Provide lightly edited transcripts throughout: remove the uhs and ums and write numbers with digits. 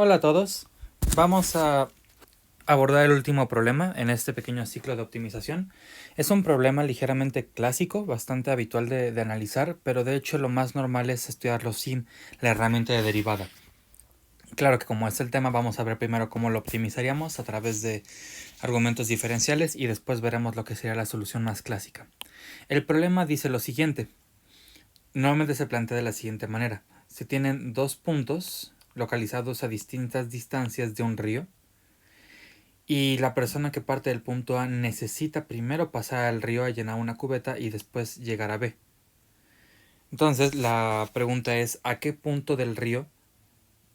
Hola a todos. Vamos a abordar el último problema en este pequeño ciclo de optimización. Es un problema ligeramente clásico, bastante habitual de analizar, pero de hecho lo más normal es estudiarlo sin la herramienta de derivada. Claro que como es el tema, vamos a ver primero cómo lo optimizaríamos a través de argumentos diferenciales y después veremos lo que sería la solución más clásica. El problema dice lo siguiente. Normalmente se plantea de la siguiente manera. Se tienen dos puntos localizados a distintas distancias de un río y la persona que parte del punto A necesita primero pasar al río a llenar una cubeta y después llegar a B. Entonces la pregunta es ¿a qué punto del río,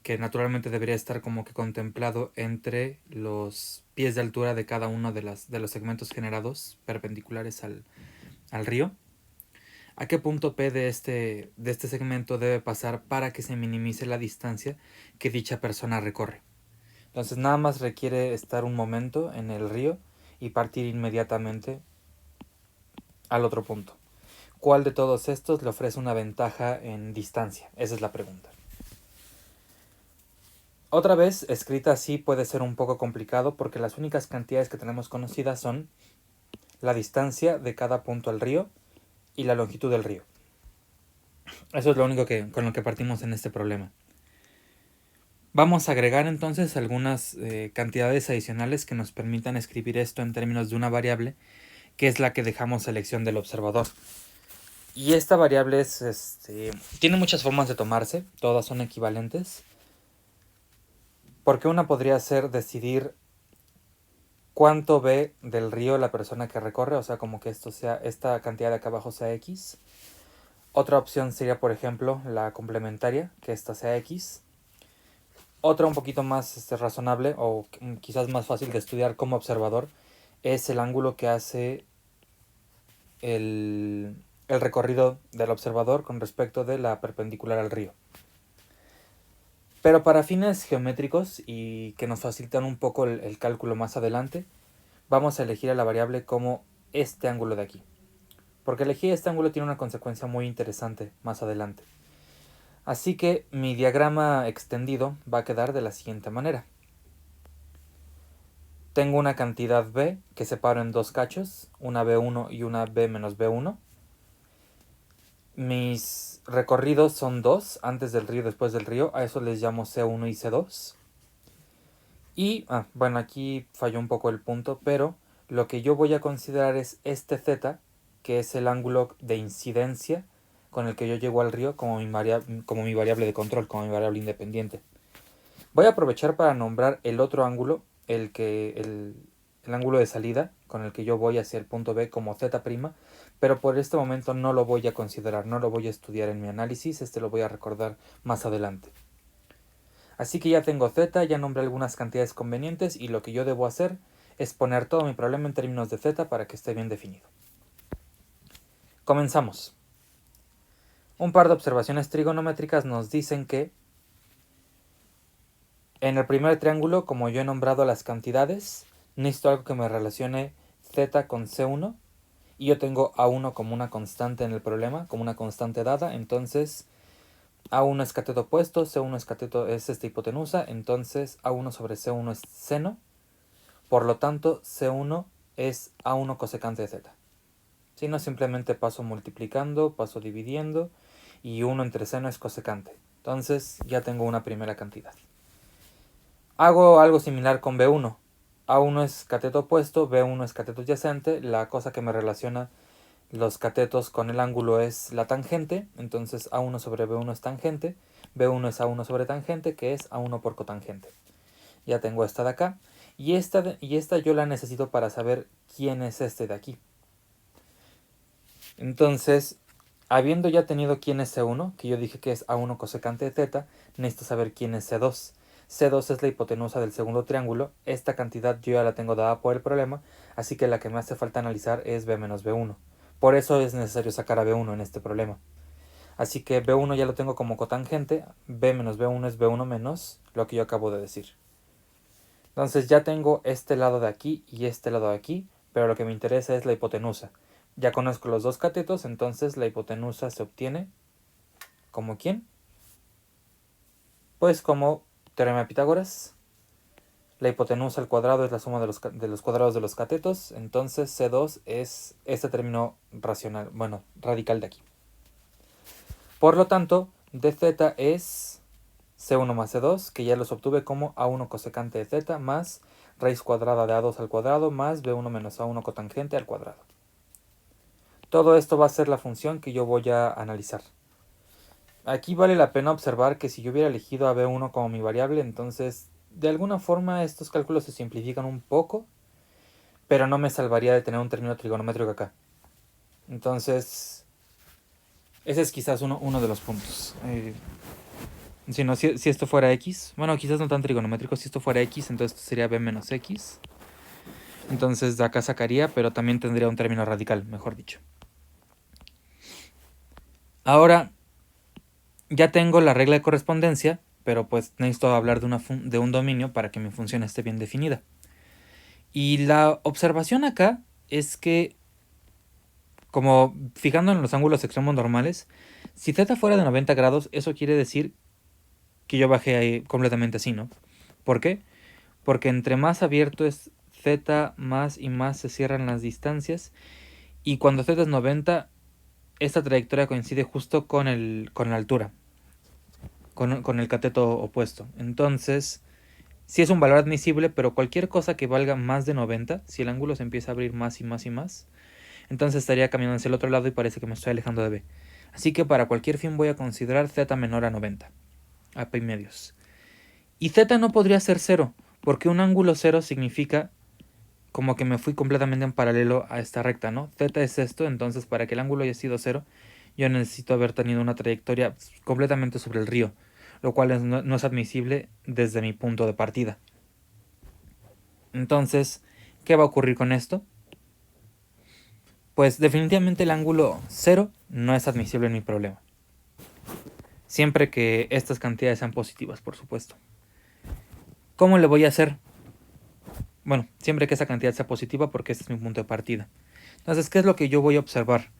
que naturalmente debería estar como que contemplado entre los pies de altura de cada uno de los segmentos generados perpendiculares al río, a qué punto P de este segmento debe pasar para que se minimice la distancia que dicha persona recorre? Entonces nada más requiere estar un momento en el río y partir inmediatamente al otro punto. ¿Cuál de todos estos le ofrece una ventaja en distancia? Esa es la pregunta. Otra vez, escrita así puede ser un poco complicado porque las únicas cantidades que tenemos conocidas son la distancia de cada punto al río y la longitud del río. Eso es lo único con lo que partimos en este problema. Vamos a agregar entonces algunas cantidades adicionales que nos permitan escribir esto en términos de una variable que es la que dejamos a elección del observador. Y esta variable tiene muchas formas de tomarse, todas son equivalentes, porque una podría ser decidir cuánto ve del río la persona que recorre, o sea, como que esta cantidad de acá abajo sea X. Otra opción sería, por ejemplo, la complementaria, que esta sea X. Otra un poquito más razonable o quizás más fácil de estudiar como observador es el ángulo que hace el recorrido del observador con respecto de la perpendicular al río. Pero para fines geométricos y que nos facilitan un poco el cálculo más adelante, vamos a elegir a la variable como este ángulo de aquí. Porque elegir este ángulo tiene una consecuencia muy interesante más adelante. Así que mi diagrama extendido va a quedar de la siguiente manera. Tengo una cantidad B que separo en dos cachos, una B1 y una B menos B1. Mis recorridos son dos, antes del río y después del río, a eso les llamo C1 y C2. Y, bueno, aquí falló un poco el punto, pero lo que yo voy a considerar es este Z, que es el ángulo de incidencia con el que yo llego al río como mi variable de control, como mi variable independiente. Voy a aprovechar para nombrar el otro ángulo, el ángulo de salida con el que yo voy hacia el punto B como Z', pero por este momento no lo voy a considerar, no lo voy a estudiar en mi análisis, lo voy a recordar más adelante. Así que ya tengo Z, ya nombré algunas cantidades convenientes y lo que yo debo hacer es poner todo mi problema en términos de Z para que esté bien definido. Comenzamos. Un par de observaciones trigonométricas nos dicen que en el primer triángulo, como yo he nombrado las cantidades, necesito algo que me relacione Z con C1 y yo tengo A1 como una constante en el problema, como una constante dada, entonces A1 es cateto opuesto, C1 es esta hipotenusa, entonces A1 sobre C1 es seno, por lo tanto C1 es A1 cosecante de Z. Si no, simplemente paso multiplicando, paso dividiendo y 1 entre seno es cosecante. Entonces ya tengo una primera cantidad. Hago algo similar con B1. A1 es cateto opuesto, B1 es cateto adyacente. La cosa que me relaciona los catetos con el ángulo es la tangente. Entonces A1 sobre B1 es tangente. B1 es A1 sobre tangente, que es A1 por cotangente. Ya tengo esta de acá. Y esta yo la necesito para saber quién es este de aquí. Entonces, habiendo ya tenido quién es C1, que yo dije que es A1 cosecante de θ, necesito saber quién es C2. C2 es la hipotenusa del segundo triángulo. Esta cantidad yo ya la tengo dada por el problema, así que la que me hace falta analizar es B menos B1. Por eso es necesario sacar a B1 en este problema. Así que B1 ya lo tengo como cotangente, B menos B1 es B1 menos lo que yo acabo de decir. Entonces ya tengo este lado de aquí y este lado de aquí, pero lo que me interesa es la hipotenusa. Ya conozco los dos catetos, entonces la hipotenusa se obtiene ¿como quién? Pues como Teorema de Pitágoras. La hipotenusa al cuadrado es la suma de los cuadrados de los catetos. Entonces C2 es este término racional, bueno, radical de aquí. Por lo tanto, dz es C1 más C2, que ya los obtuve como A1 cosecante de z más raíz cuadrada de A2 al cuadrado más B1 menos A1 cotangente al cuadrado. Todo esto va a ser la función que yo voy a analizar. Aquí vale la pena observar que si yo hubiera elegido a B1 como mi variable, entonces de alguna forma estos cálculos se simplifican un poco, pero no me salvaría de tener un término trigonométrico acá. Entonces, ese es quizás uno de los puntos. Si esto fuera x, bueno, quizás no tan trigonométrico, si esto fuera x, entonces esto sería b menos x. Entonces de acá sacaría, pero también tendría un término radical, mejor dicho. Ahora, ya tengo la regla de correspondencia, pero pues necesito hablar de un dominio para que mi función esté bien definida. Y la observación acá es que, como fijando en los ángulos extremos normales, si z fuera de 90 grados, eso quiere decir que yo bajé ahí completamente así, ¿no? ¿Por qué? Porque entre más abierto es z, más y más se cierran las distancias, y cuando z es 90, esta trayectoria coincide justo con la altura, con el cateto opuesto. Entonces, sí es un valor admisible, pero cualquier cosa que valga más de 90, si el ángulo se empieza a abrir más y más y más, entonces estaría caminando hacia el otro lado y parece que me estoy alejando de B. Así que para cualquier fin voy a considerar z menor a 90, a pi medios. Y z no podría ser 0, porque un ángulo 0 significa como que me fui completamente en paralelo a esta recta, ¿no? Z es esto, entonces para que el ángulo haya sido 0, yo necesito haber tenido una trayectoria completamente sobre el río, lo cual no es admisible desde mi punto de partida. Entonces, ¿qué va a ocurrir con esto? Pues definitivamente el ángulo 0 no es admisible en mi problema. Siempre que estas cantidades sean positivas, por supuesto. ¿Cómo le voy a hacer? Bueno, siempre que esa cantidad sea positiva, porque este es mi punto de partida. Entonces, ¿qué es lo que yo voy a observar?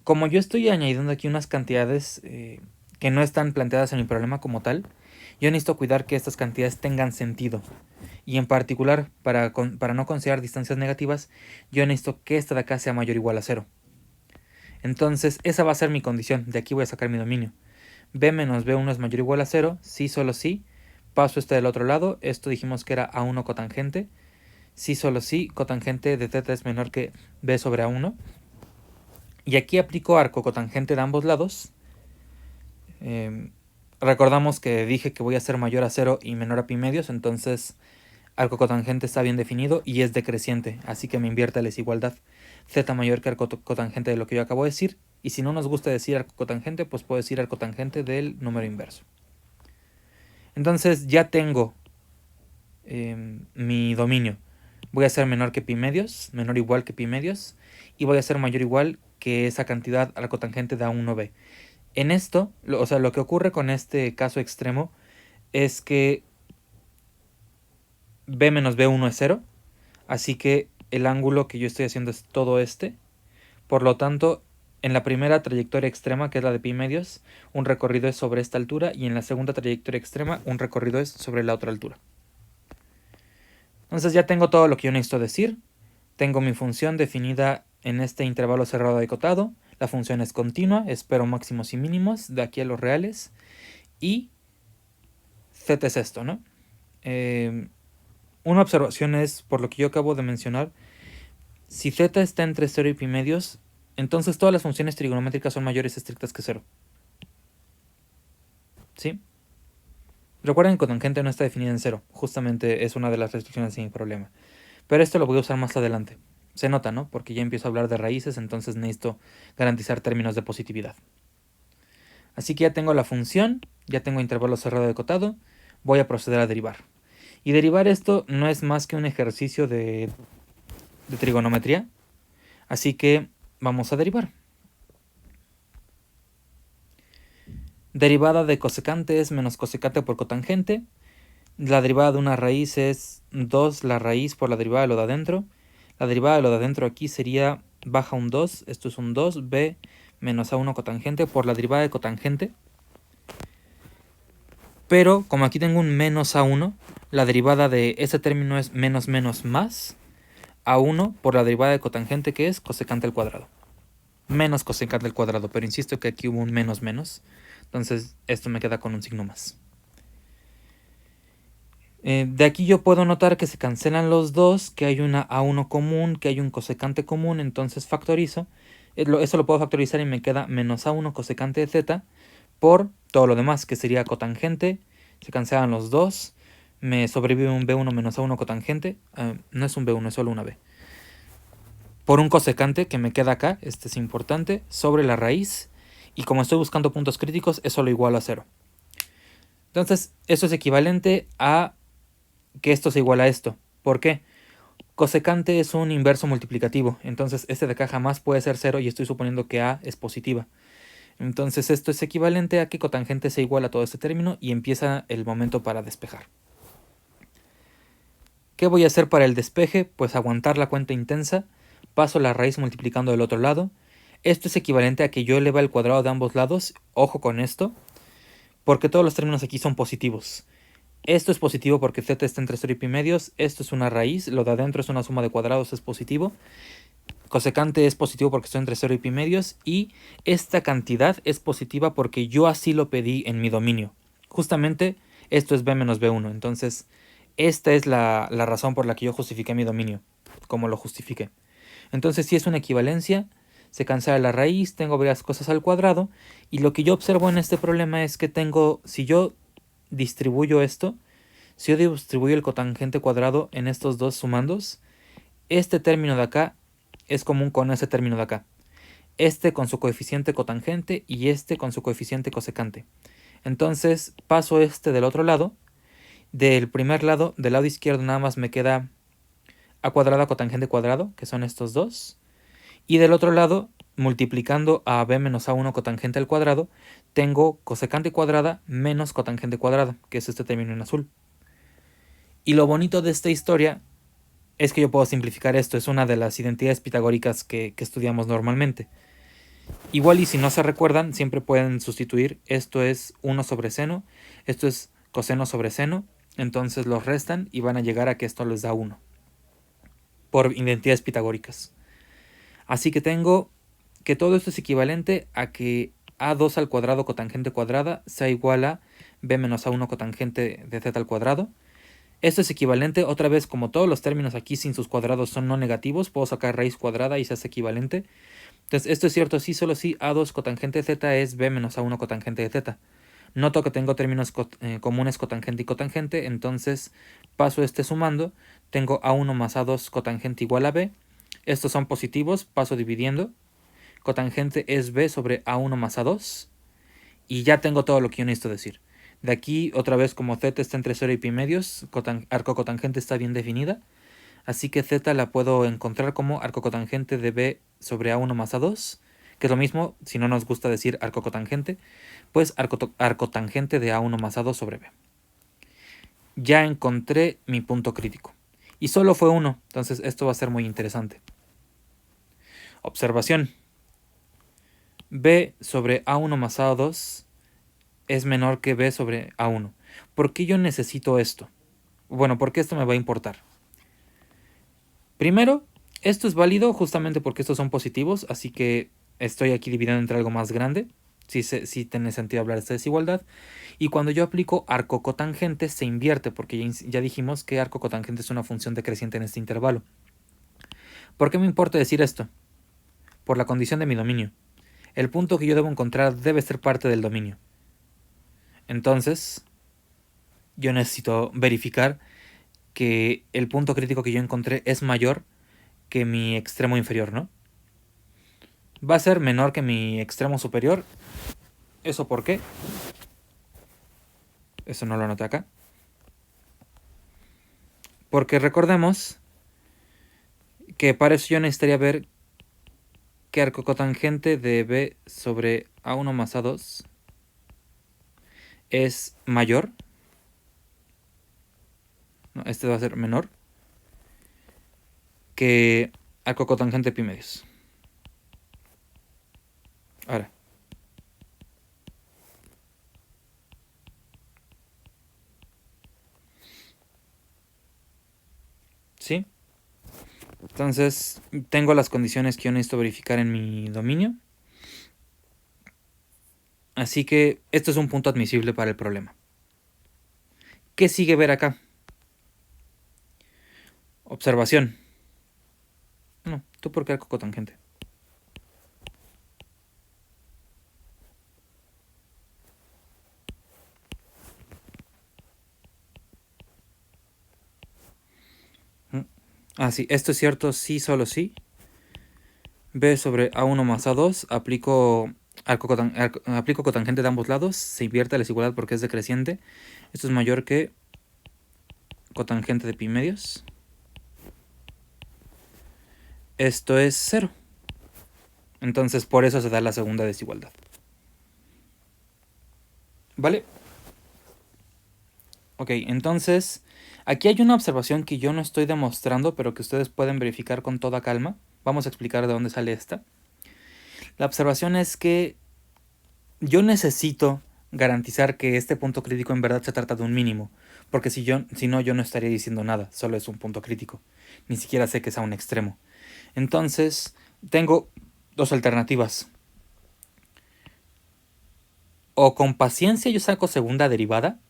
Como yo estoy añadiendo aquí unas cantidades que no están planteadas en mi problema como tal, yo necesito cuidar que estas cantidades tengan sentido. Y en particular, para no considerar distancias negativas, yo necesito que esta de acá sea mayor o igual a 0. Entonces, esa va a ser mi condición. De aquí voy a sacar mi dominio. B menos B1 es mayor o igual a 0, sí, solo sí. Paso este del otro lado, esto dijimos que era A1 cotangente. Sí, solo sí, cotangente de θ es menor que B sobre A1. Y aquí aplico arco cotangente de ambos lados. Recordamos que dije que voy a ser mayor a 0 y menor a pi medios, entonces arco cotangente está bien definido y es decreciente, así que me invierte la desigualdad. Z mayor que arco cotangente de lo que yo acabo de decir, y si no nos gusta decir arco cotangente, pues puedo decir arco tangente del número inverso. Entonces ya tengo mi dominio. Voy a ser menor que pi medios, menor o igual que pi medios, y voy a ser mayor o igual que esa cantidad arco tangente de A1b. En esto, lo que ocurre con este caso extremo es que B menos B1 es 0, así que el ángulo que yo estoy haciendo es todo este. Por lo tanto, en la primera trayectoria extrema, que es la de pi medios, un recorrido es sobre esta altura, y en la segunda trayectoria extrema, un recorrido es sobre la otra altura. Entonces ya tengo todo lo que yo necesito decir. Tengo mi función definida en este intervalo cerrado de acotado. La función es continua, espero máximos y mínimos de aquí a los reales. Y z es esto, ¿no? Una observación es, por lo que yo acabo de mencionar, si z está entre 0 y pi medios, entonces todas las funciones trigonométricas son mayores estrictas que 0. ¿Sí? Recuerden que cotangente no está definida en 0. Justamente es una de las restricciones sin problema. Pero esto lo voy a usar más adelante. Se nota, ¿no? Porque ya empiezo a hablar de raíces, entonces necesito garantizar términos de positividad. Así que ya tengo la función, ya tengo intervalo cerrado de cotado, voy a proceder a derivar. Y derivar esto no es más que un ejercicio de trigonometría, así que vamos a derivar. Derivada de cosecante es menos cosecante por cotangente. La derivada de una raíz es 2 la raíz por la derivada de lo de adentro. La derivada de lo de adentro aquí sería baja un 2, esto es un 2, b menos a1 cotangente por la derivada de cotangente. Pero como aquí tengo un menos a1, la derivada de este término es menos menos más a1 por la derivada de cotangente, que es cosecante al cuadrado. Menos cosecante al cuadrado, pero insisto que aquí hubo un menos menos. Entonces esto me queda con un signo más. De aquí yo puedo notar que se cancelan los dos, que hay una a1 común, que hay un cosecante común, entonces factorizo. Eso lo puedo factorizar y me queda menos a1 cosecante de z por todo lo demás, que sería cotangente. Se cancelan los dos. Me sobrevive un b1 menos a1 cotangente. No es un b1, es solo una b. Por un cosecante que me queda acá, este es importante, sobre la raíz. Y como estoy buscando puntos críticos, eso lo igualo a 0. Entonces, eso es equivalente a que esto se iguala a esto. ¿Por qué? Cosecante es un inverso multiplicativo, entonces este de acá jamás puede ser 0 y estoy suponiendo que a es positiva. Entonces esto es equivalente a que cotangente se iguala a todo este término y empieza el momento para despejar. ¿Qué voy a hacer para el despeje? Pues aguantar la cuenta intensa, paso la raíz multiplicando del otro lado. Esto es equivalente a que yo eleva el cuadrado de ambos lados, ojo con esto, porque todos los términos aquí son positivos. Esto es positivo porque z está entre 0 y pi medios, esto es una raíz, lo de adentro es una suma de cuadrados, es positivo. Cosecante es positivo porque estoy entre 0 y pi medios, y esta cantidad es positiva porque yo así lo pedí en mi dominio. Justamente esto es b menos b1, entonces esta es la razón por la que yo justifiqué mi dominio, como lo justifiqué. Entonces si es una equivalencia, se cancela la raíz, tengo varias cosas al cuadrado, y lo que yo observo en este problema es que tengo, si yo distribuyo esto, si yo distribuyo el cotangente cuadrado en estos dos sumandos, este término de acá es común con ese término de acá. Este con su coeficiente cotangente y este con su coeficiente cosecante. Entonces paso este del otro lado. Del primer lado, del lado izquierdo nada más me queda a cuadrada cotangente cuadrado, que son estos dos. Y del otro lado, multiplicando a b menos a1 cotangente al cuadrado, tengo cosecante cuadrada menos cotangente cuadrada, que es este término en azul. Y lo bonito de esta historia es que yo puedo simplificar esto, es una de las identidades pitagóricas que estudiamos normalmente. Igual y si no se recuerdan, siempre pueden sustituir, esto es 1 sobre seno, esto es coseno sobre seno, entonces los restan y van a llegar a que esto les da 1, por identidades pitagóricas. Así que tengo que todo esto es equivalente a que a2 al cuadrado cotangente cuadrada sea igual a b menos a1 cotangente de z al cuadrado. Esto es equivalente, otra vez, como todos los términos aquí sin sus cuadrados son no negativos, puedo sacar raíz cuadrada y se hace equivalente. Entonces, esto es cierto sí, solo si a2 cotangente de z es b menos a1 cotangente de z. Noto que tengo términos comunes cotangente y cotangente, entonces paso este sumando, tengo a1 más a2 cotangente igual a b. Estos son positivos, paso dividiendo. Cotangente es b sobre a1 más a2. Y ya tengo todo lo que yo necesito decir. De aquí, otra vez, como z está entre 0 y pi medios, arco cotangente está bien definida. Así que z la puedo encontrar como arco cotangente de b sobre a1 más a2, que es lo mismo, si no nos gusta decir arco cotangente, pues arco tangente de a1 más a2 sobre b. Ya encontré mi punto crítico. Y solo fue uno, entonces esto va a ser muy interesante. Observación. b sobre a1 más a2 es menor que b sobre a1. ¿Por qué yo necesito esto? Bueno, ¿por qué esto me va a importar? Primero, esto es válido justamente porque estos son positivos, así que estoy aquí dividiendo entre algo más grande. Sí tiene sentido hablar de esta desigualdad. Y cuando yo aplico arco cotangente se invierte, porque ya dijimos que arco cotangente es una función decreciente en este intervalo. ¿Por qué me importa decir esto? Por la condición de mi dominio. El punto que yo debo encontrar debe ser parte del dominio. Entonces, yo necesito verificar que el punto crítico que yo encontré es mayor que mi extremo inferior, ¿no? Va a ser menor que mi extremo superior. ¿Eso por qué? Eso no lo anoté acá. Porque recordemos que para eso yo necesitaría ver que arco cotangente de b sobre a1 más a2 es mayor. No, este va a ser menor que arco cotangente de pi medios. Ahora, Entonces, tengo las condiciones que yo necesito verificar en mi dominio. Así que esto es un punto admisible para el problema. ¿Qué sigue ver acá? Observación. No, ¿tú por qué arco cotangente? Ah, sí, esto es cierto, sí, solo sí. B sobre A1 más A2, aplico cotangente de ambos lados, se invierte la desigualdad porque es decreciente. Esto es mayor que cotangente de pi medios. Esto es 0. Entonces por eso se da la segunda desigualdad. ¿Vale? Ok, entonces aquí hay una observación que yo no estoy demostrando, pero que ustedes pueden verificar con toda calma. Vamos a explicar de dónde sale esta. La observación es que yo necesito garantizar que este punto crítico en verdad se trata de un mínimo, porque si no, yo no estaría diciendo nada, solo es un punto crítico. Ni siquiera sé que sea un extremo. Entonces, tengo dos alternativas. O con paciencia yo saco segunda derivada,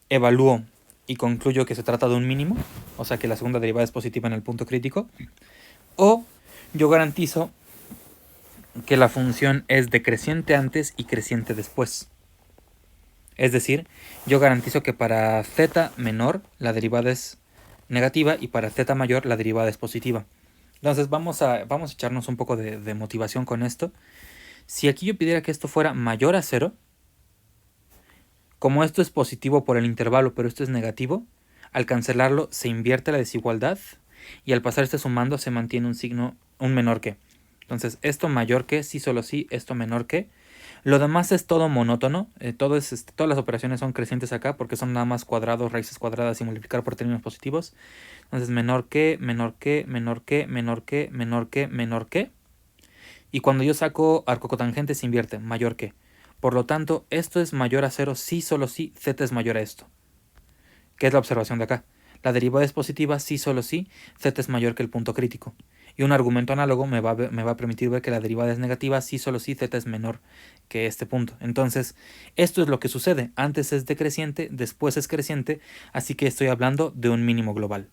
evalúo y concluyo que se trata de un mínimo, o sea que la segunda derivada es positiva en el punto crítico, o yo garantizo que la función es decreciente antes y creciente después. Es decir, yo garantizo que para z menor la derivada es negativa y para z mayor la derivada es positiva. Entonces vamos a echarnos un poco de motivación con esto. Si aquí yo pidiera que esto fuera mayor a 0, como esto es positivo por el intervalo pero esto es negativo, al cancelarlo se invierte la desigualdad y al pasar este sumando se mantiene un signo, un menor que. Entonces esto mayor que, sí solo sí, esto menor que. Lo demás es todo monótono, todas las operaciones son crecientes acá porque son nada más cuadrados, raíces cuadradas y multiplicar por términos positivos. Entonces menor que, menor que, menor que, menor que, menor que, menor que. Y cuando yo saco arco cotangente se invierte, mayor que. Por lo tanto, esto es mayor a 0 sí, solo sí, z es mayor a esto. ¿Qué es la observación de acá? La derivada es positiva sí, solo sí, z es mayor que el punto crítico. Y un argumento análogo me va a permitir ver que la derivada es negativa sí, solo sí, z es menor que este punto. Entonces, esto es lo que sucede. Antes es decreciente, después es creciente, así que estoy hablando de un mínimo global.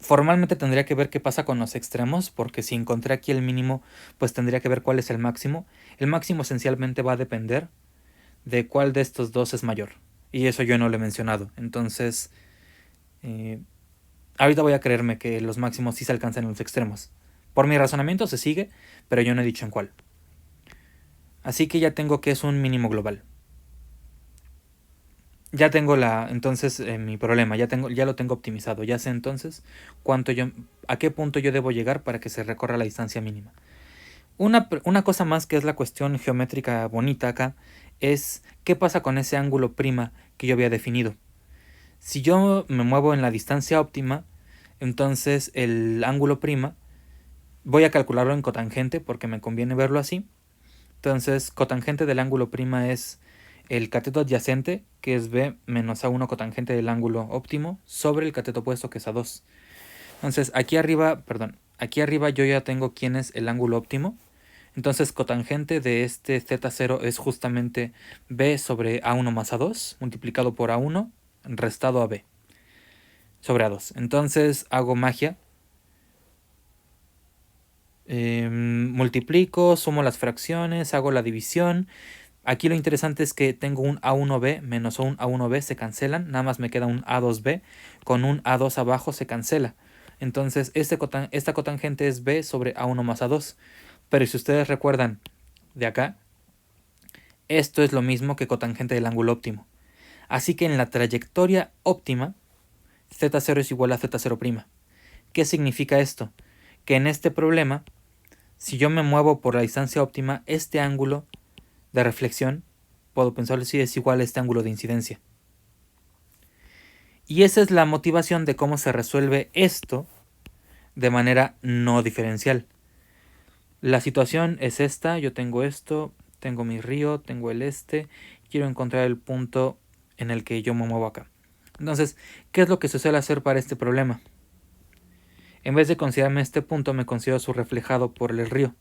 Formalmente tendría que ver qué pasa con los extremos, porque si encontré aquí el mínimo, pues tendría que ver cuál es el máximo. El máximo esencialmente va a depender de cuál de estos dos es mayor. Y eso yo no lo he mencionado. Entonces, ahorita voy a creerme que los máximos sí se alcanzan en los extremos. Por mi razonamiento se sigue, pero yo no he dicho en cuál. Así que ya tengo que es un mínimo global. Ya tengo entonces mi problema, ya lo tengo optimizado. Ya sé entonces a qué punto yo debo llegar para que se recorra la distancia mínima. Una cosa más que es la cuestión geométrica bonita acá es qué pasa con ese ángulo prima que yo había definido. Si yo me muevo en la distancia óptima, entonces el ángulo prima voy a calcularlo en cotangente porque me conviene verlo así. Entonces cotangente del ángulo prima es el cateto adyacente, que es b menos a1 cotangente del ángulo óptimo, sobre el cateto opuesto, que es a2. Entonces aquí arriba yo ya tengo quién es el ángulo óptimo. Entonces cotangente de este z0 es justamente b sobre a1 más a2 multiplicado por a1 restado a b sobre a2. Entonces hago magia. Multiplico, sumo las fracciones, hago la división. Aquí lo interesante es que tengo un a1b menos un a1b, se cancelan. Nada más me queda un a2b. Con un a2 abajo se cancela. Entonces esta cotangente es b sobre a1 más a2. Pero si ustedes recuerdan de acá, esto es lo mismo que cotangente del ángulo óptimo. Así que en la trayectoria óptima, z0 es igual a z0'. ¿Qué significa esto? Que en este problema, si yo me muevo por la distancia óptima, este ángulo de reflexión, puedo pensar si es igual a este ángulo de incidencia. Y esa es la motivación de cómo se resuelve esto de manera no diferencial. La situación es esta, yo tengo esto, tengo mi río, tengo el quiero encontrar el punto en el que yo me muevo acá. Entonces, ¿qué es lo que se suele hacer para este problema? En vez de considerarme este punto, me considero su reflejado por el río.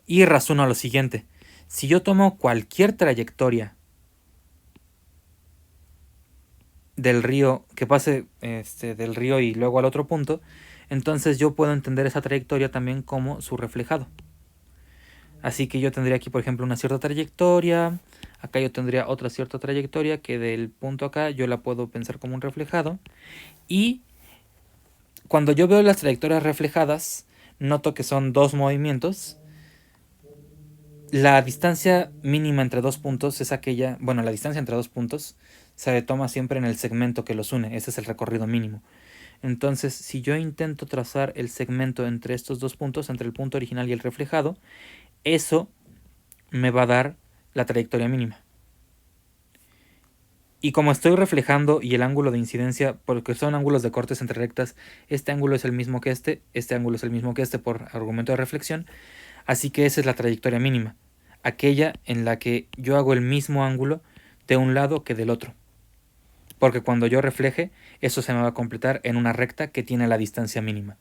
Y razono lo siguiente. Si yo tomo cualquier trayectoria del río, que pase del río y luego al otro punto, entonces yo puedo entender esa trayectoria también como su reflejado. Así que yo tendría aquí, por ejemplo, una cierta trayectoria. Acá yo tendría otra cierta trayectoria que del punto acá yo la puedo pensar como un reflejado. Y cuando yo veo las trayectorias reflejadas, noto que son dos movimientos. La distancia mínima entre dos puntos es aquella, bueno, la distancia entre dos puntos se toma siempre en el segmento que los une, ese es el recorrido mínimo. Entonces, si yo intento trazar el segmento entre estos dos puntos, entre el punto original y el reflejado, eso me va a dar la trayectoria mínima. Y como estoy reflejando y el ángulo de incidencia, porque son ángulos de cortes entre rectas, este ángulo es el mismo que este ángulo es el mismo que este por argumento de reflexión, así que esa es la trayectoria mínima, aquella en la que yo hago el mismo ángulo de un lado que del otro. Porque cuando yo refleje, eso se me va a completar en una recta que tiene la distancia mínima.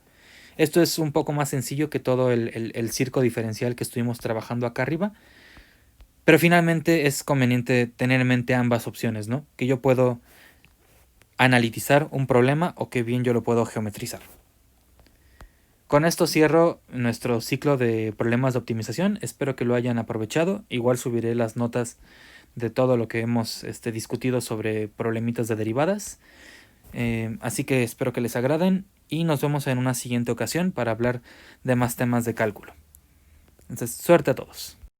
Esto es un poco más sencillo que todo el circo diferencial que estuvimos trabajando acá arriba, pero finalmente es conveniente tener en mente ambas opciones, ¿no? Que yo puedo analitizar un problema o que bien yo lo puedo geometrizar. Con esto cierro nuestro ciclo de problemas de optimización. Espero que lo hayan aprovechado. Igual subiré las notas de todo lo que hemos discutido sobre problemitas de derivadas. Así que espero que les agraden y nos vemos en una siguiente ocasión para hablar de más temas de cálculo. Entonces, suerte a todos.